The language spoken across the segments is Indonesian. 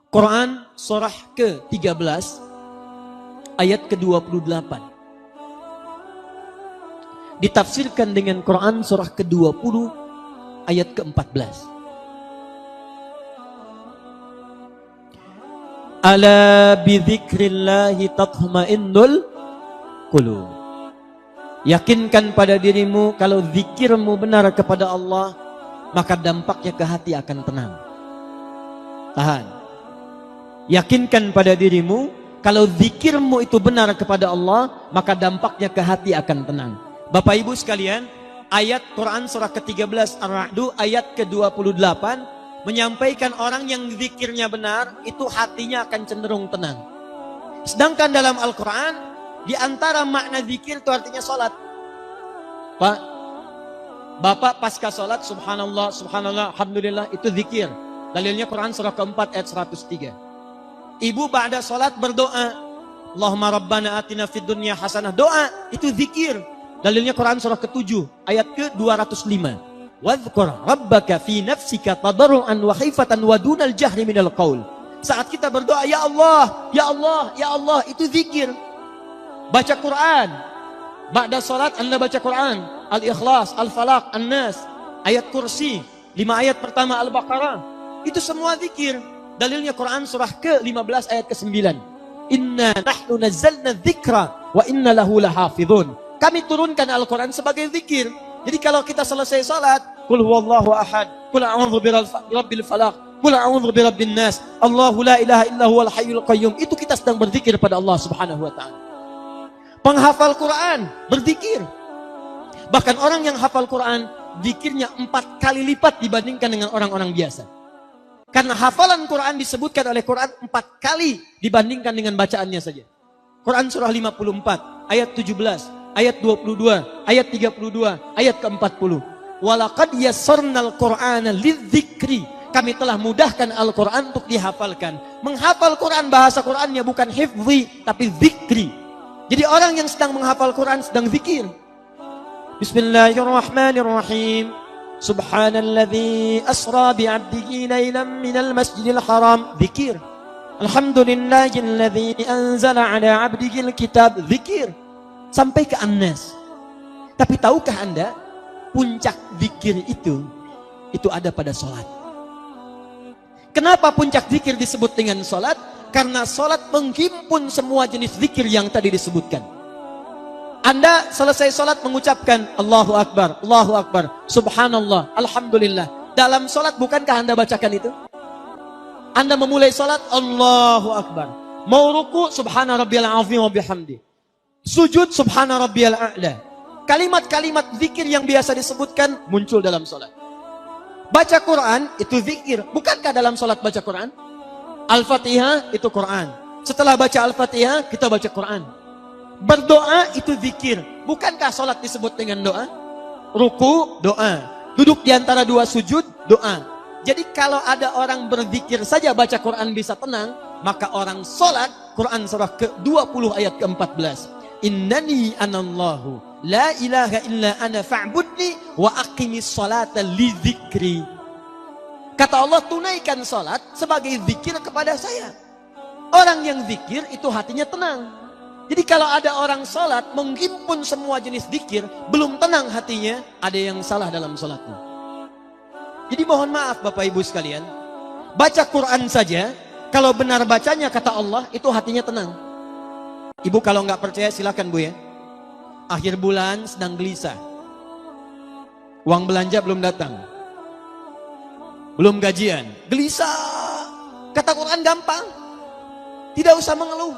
Quran surah ke-13 ayat ke-28. Ditafsirkan dengan Quran surah ke-20 ayat ke-14. Ala bidzikrillahi tatma'innul qulub. Yakinkan pada dirimu kalau zikirmu benar kepada Allah, maka dampaknya ke hati akan tenang. Tahan. Yakinkan pada dirimu kalau zikirmu itu benar kepada Allah, maka dampaknya ke hati akan tenang. Bapak Ibu sekalian, ayat Quran surah ke-13 Ar-Ra'd ayat ke-28 menyampaikan orang yang zikirnya benar itu hatinya akan cenderung tenang. Sedangkan dalam Al-Quran, di antara makna zikir itu artinya sholat. Pak, Bapak pasca sholat subhanallah, subhanallah, alhamdulillah, itu zikir. Dalilnya Quran surah ke-4 ayat 103. Ibu ba'da sholat berdoa, Allahumma rabbana atina fid dunya hasanah. Doa, itu zikir. Dalilnya Quran surah ke-7 ayat ke-205. Wadhkur rabbaka fi nafsika tadarruan wa khifatan wa dunal jahri minal qaul. Saat kita berdoa, ya Allah, ya Allah, ya Allah, itu zikir. Baca Quran. Ba'da salat Anda baca Quran. Al-Ikhlas, Al-Falaq, An-Nas, ayat kursi, 5 ayat pertama Al-Baqarah. Itu semua zikir. Dalilnya Quran surah ke-15 ayat ke-9. Inna nahnu nazzalna dzikra wa inna lahu lahafizun. Kami turunkan Al-Quran sebagai zikir. Jadi kalau kita selesai salat, qul huwallahu ahad, qul a'udzu birabbil falaq, qul a'udzu birabbin nas, Allahu la ilaha illa huwal hayyul qayyum. Itu kita sedang berzikir pada Allah Subhanahu wa taala. Penghafal Quran berzikir. Bahkan orang yang hafal Quran, zikirnya 4 kali lipat dibandingkan dengan orang-orang biasa. Karena hafalan Quran disebutkan oleh Quran 4 kali dibandingkan dengan bacaannya saja. Quran surah 54, ayat 17, ayat 22, ayat 32, ayat ke-40. Walaqad yassarnal Qur'ana lidzikri. Kami telah mudahkan Al-Quran untuk dihafalkan. Menghafal Quran, bahasa Qurannya bukan hifzi, tapi zikri. Jadi orang yang sedang menghafal Quran sedang zikir. Bismillahirrahmanirrahim. Subhanalladzi asra bi'abdihi laylan minal masjidil haram. Zikir. Alhamdulillahilladzi anzala ala 'abdihil kitab. Zikir. Sampai ke An-Nas. Tapi tahukah Anda, puncak zikir itu ada pada sholat. Kenapa puncak zikir disebut dengan sholat? Karena sholat menghimpun semua jenis zikir yang tadi disebutkan. Anda selesai sholat mengucapkan Allahu Akbar, Allahu Akbar, Subhanallah, Alhamdulillah. Dalam sholat bukankah Anda bacakan itu? Anda memulai sholat Allahu Akbar. Mau ruku Subhana rabbiyal azim wa bihamdi. Sujud Subhana rabbiyal a'la. Kalimat-kalimat zikir yang biasa disebutkan muncul dalam sholat. Baca Quran itu zikir. Bukankah dalam sholat baca Quran? Al-Fatihah itu Quran. Setelah baca Al-Fatihah kita baca Quran. Berdoa itu zikir. Bukankah sholat disebut dengan doa? Ruku, doa. Duduk di antara 2 sujud, doa. Jadi kalau ada orang berzikir saja baca Quran bisa tenang, maka orang sholat, Quran surah ke-20 ayat ke-14. Innani anallahu la ilaha illa ana fa'budni wa aqimis sholata li zikri. Kata Allah, tunaikan sholat sebagai zikir kepada saya. Orang yang zikir itu hatinya tenang. Jadi kalau ada orang sholat menghimpun semua jenis zikir, belum tenang hatinya, ada yang salah dalam sholatnya. Jadi mohon maaf Bapak Ibu sekalian, baca Quran saja, kalau benar bacanya kata Allah, itu hatinya tenang. Ibu kalau nggak percaya silakan Bu ya. Akhir bulan sedang gelisah. Uang belanja belum datang. Belum gajian. Gelisah. Kata Quran gampang. Tidak usah mengeluh.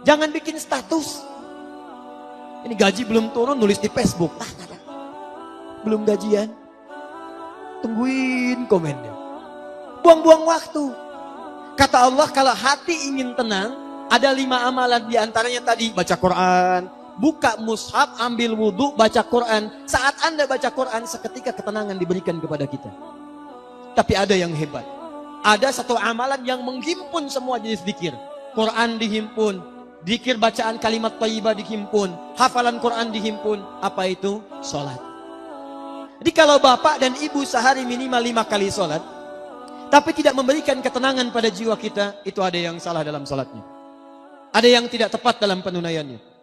Jangan bikin status. Ini gaji belum turun, nulis di Facebook. Belum gajian. Tungguin komennya. Buang-buang waktu. Kata Allah, kalau hati ingin tenang, ada 5 amalan di antaranya tadi. Baca Quran, buka mushaf, ambil wudhu, baca Quran. Saat Anda baca Quran, seketika ketenangan diberikan kepada kita. Tapi ada yang hebat. Ada satu amalan yang menghimpun semua jenis zikir. Quran dihimpun. Zikir bacaan kalimat thayyibah dihimpun. Hafalan Quran dihimpun. Apa itu? Sholat. Jadi kalau bapak dan ibu sehari minimal 5 kali sholat, tapi tidak memberikan ketenangan pada jiwa kita, itu ada yang salah dalam salatnya. Ada yang tidak tepat dalam penunaiannya.